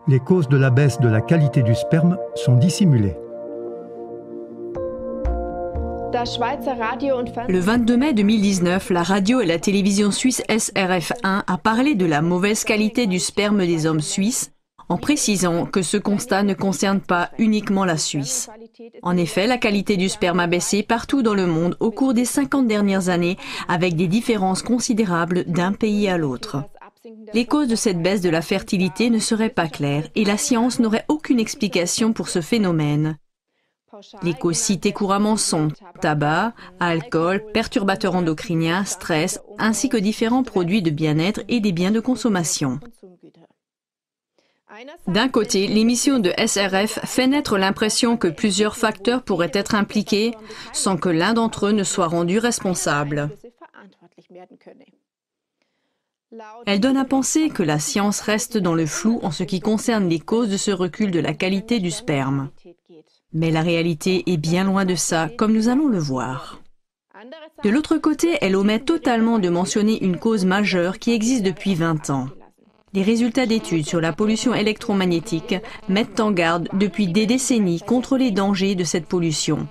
Les causes de la baisse de la qualité du sperme sont dissimulées. Le 22 mai 2019, la radio et la télévision suisse SRF1 a parlé de la mauvaise qualité du sperme des hommes suisses, en précisant que ce constat ne concerne pas uniquement la Suisse. En effet, la qualité du sperme a baissé partout dans le monde au cours des 50 dernières années, avec des différences considérables d'un pays à l'autre. Les causes de cette baisse de la fertilité ne seraient pas claires et la science n'aurait aucune explication pour ce phénomène. Les causes citées couramment sont tabac, alcool, perturbateurs endocriniens, stress, ainsi que différents produits de bien-être et des biens de consommation. D'un côté, l'émission de SRF fait naître l'impression que plusieurs facteurs pourraient être impliqués sans que l'un d'entre eux ne soit rendu responsable. Elle donne à penser que la science reste dans le flou en ce qui concerne les causes de ce recul de la qualité du sperme. Mais la réalité est bien loin de ça, comme nous allons le voir. De l'autre côté, elle omet totalement de mentionner une cause majeure qui existe depuis 20 ans. Les résultats d'études sur la pollution électromagnétique mettent en garde depuis des décennies contre les dangers de cette pollution.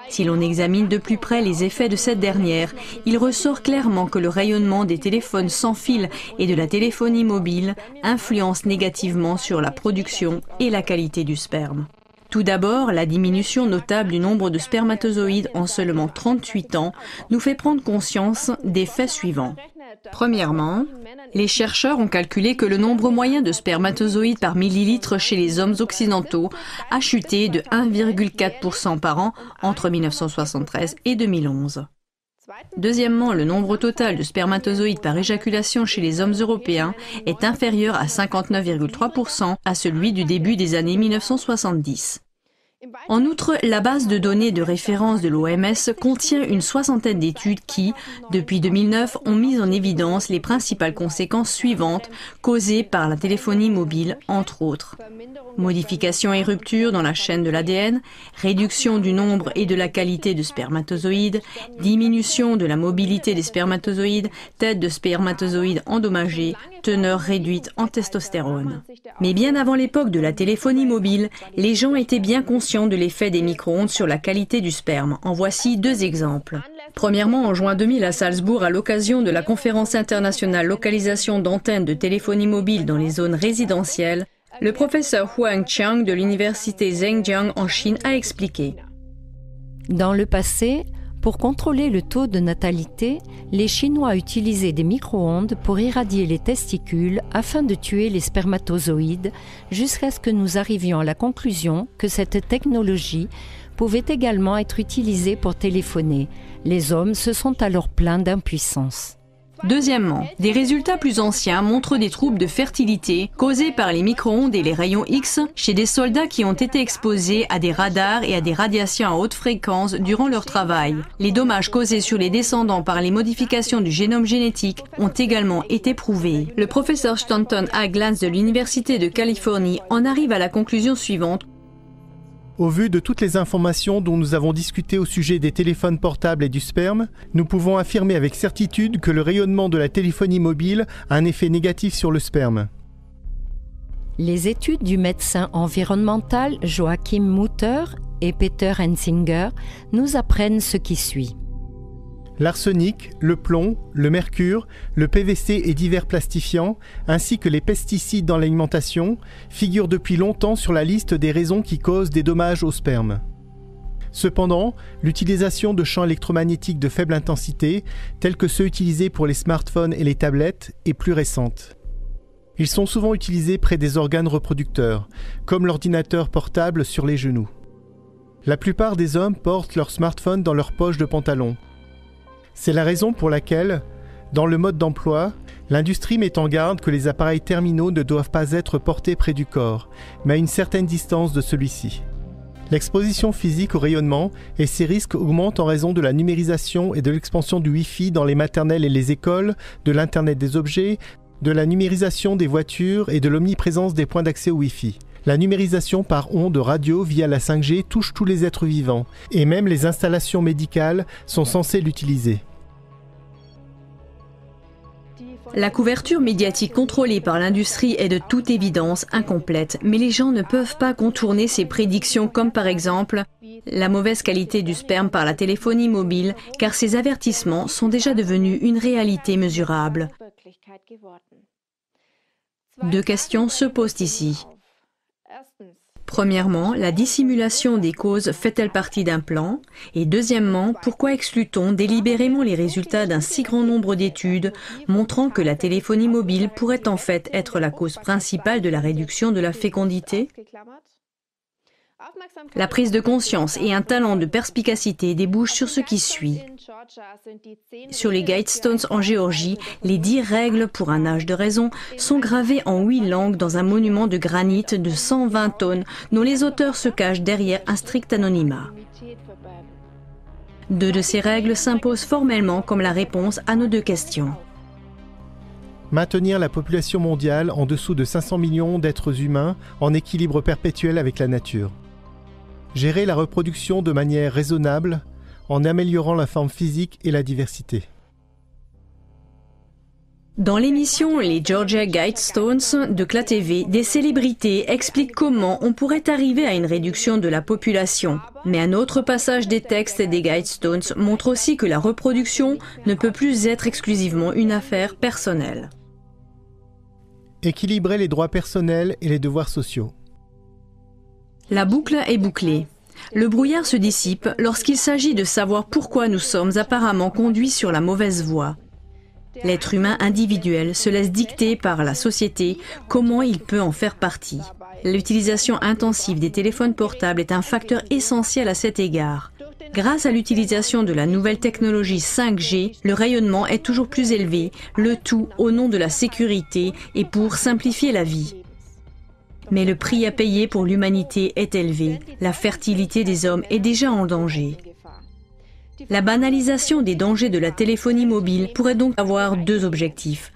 Si l'on examine de plus près les effets de cette dernière, il ressort clairement que le rayonnement des téléphones sans fil et de la téléphonie mobile influence négativement sur la production et la qualité du sperme. Tout d'abord, la diminution notable du nombre de spermatozoïdes en seulement 38 ans nous fait prendre conscience des faits suivants. Premièrement, les chercheurs ont calculé que le nombre moyen de spermatozoïdes par millilitre chez les hommes occidentaux a chuté de 1,4% par an entre 1973 et 2011. Deuxièmement, le nombre total de spermatozoïdes par éjaculation chez les hommes européens est inférieur à 59,3% à celui du début des années 1970. En outre, la base de données de référence de l'OMS contient une soixantaine d'études qui, depuis 2009, ont mis en évidence les principales conséquences suivantes causées par la téléphonie mobile, entre autres. Modification et rupture dans la chaîne de l'ADN, réduction du nombre et de la qualité de spermatozoïdes, diminution de la mobilité des spermatozoïdes, tête de spermatozoïdes endommagée, teneur réduite en testostérone. Mais bien avant l'époque de la téléphonie mobile, les gens étaient bien conscients de l'effet des micro-ondes sur la qualité du sperme. En voici deux exemples. Premièrement, en juin 2000 à Salzbourg, à l'occasion de la conférence internationale localisation d'antennes de téléphonie mobile dans les zones résidentielles, le professeur Huang Qiang de l'université Zhejiang en Chine a expliqué. Dans le passé, pour contrôler le taux de natalité, les Chinois utilisaient des micro-ondes pour irradier les testicules afin de tuer les spermatozoïdes, jusqu'à ce que nous arrivions à la conclusion que cette technologie pouvait également être utilisée pour téléphoner. Les hommes se sont alors plaints d'impuissance. Deuxièmement, des résultats plus anciens montrent des troubles de fertilité causés par les micro-ondes et les rayons X chez des soldats qui ont été exposés à des radars et à des radiations à haute fréquence durant leur travail. Les dommages causés sur les descendants par les modifications du génome génétique ont également été prouvés. Le professeur Stanton Haglans de l'Université de Californie en arrive à la conclusion suivante. Au vu de toutes les informations dont nous avons discuté au sujet des téléphones portables et du sperme, nous pouvons affirmer avec certitude que le rayonnement de la téléphonie mobile a un effet négatif sur le sperme. Les études du médecin environnemental Joachim Mutter et Peter Hensinger nous apprennent ce qui suit. L'arsenic, le plomb, le mercure, le PVC et divers plastifiants, ainsi que les pesticides dans l'alimentation, figurent depuis longtemps sur la liste des raisons qui causent des dommages au sperme. Cependant, l'utilisation de champs électromagnétiques de faible intensité, tels que ceux utilisés pour les smartphones et les tablettes, est plus récente. Ils sont souvent utilisés près des organes reproducteurs, comme l'ordinateur portable sur les genoux. La plupart des hommes portent leur smartphone dans leur poche de pantalon. C'est la raison pour laquelle, dans le mode d'emploi, l'industrie met en garde que les appareils terminaux ne doivent pas être portés près du corps, mais à une certaine distance de celui-ci. L'exposition physique au rayonnement et ses risques augmentent en raison de la numérisation et de l'expansion du Wi-Fi dans les maternelles et les écoles, de l'Internet des objets, de la numérisation des voitures et de l'omniprésence des points d'accès au Wi-Fi. La numérisation par ondes radio via la 5G touche tous les êtres vivants, et même les installations médicales sont censées l'utiliser. La couverture médiatique contrôlée par l'industrie est de toute évidence incomplète, mais les gens ne peuvent pas contourner ces prédictions comme par exemple la mauvaise qualité du sperme par la téléphonie mobile, car ces avertissements sont déjà devenus une réalité mesurable. Deux questions se posent ici. Premièrement, la dissimulation des causes fait-elle partie d'un plan? Et deuxièmement, pourquoi exclut-on délibérément les résultats d'un si grand nombre d'études montrant que la téléphonie mobile pourrait en fait être la cause principale de la réduction de la fécondité? La prise de conscience et un talent de perspicacité débouchent sur ce qui suit. Sur les Guidestones en Géorgie, les 10 règles pour un âge de raison sont gravées en 8 langues dans un monument de granit de 120 tonnes dont les auteurs se cachent derrière un strict anonymat. 2 de ces règles s'imposent formellement comme la réponse à nos 2 questions. Maintenir la population mondiale en dessous de 500 millions d'êtres humains en équilibre perpétuel avec la nature. Gérer la reproduction de manière raisonnable en améliorant la forme physique et la diversité. Dans l'émission Les Georgia Guidestones de CLA TV, des célébrités expliquent comment on pourrait arriver à une réduction de la population. Mais un autre passage des textes des Guidestones montre aussi que la reproduction ne peut plus être exclusivement une affaire personnelle. Équilibrer les droits personnels et les devoirs sociaux. La boucle est bouclée. Le brouillard se dissipe lorsqu'il s'agit de savoir pourquoi nous sommes apparemment conduits sur la mauvaise voie. L'être humain individuel se laisse dicter par la société comment il peut en faire partie. L'utilisation intensive des téléphones portables est un facteur essentiel à cet égard. Grâce à l'utilisation de la nouvelle technologie 5G, le rayonnement est toujours plus élevé, le tout au nom de la sécurité et pour simplifier la vie. Mais le prix à payer pour l'humanité est élevé. La fertilité des hommes est déjà en danger. La banalisation des dangers de la téléphonie mobile pourrait donc avoir 2 objectifs.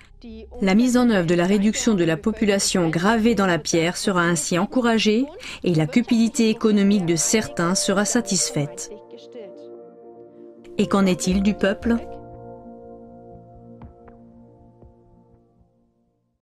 La mise en œuvre de la réduction de la population gravée dans la pierre sera ainsi encouragée et la cupidité économique de certains sera satisfaite. Et qu'en est-il du peuple ?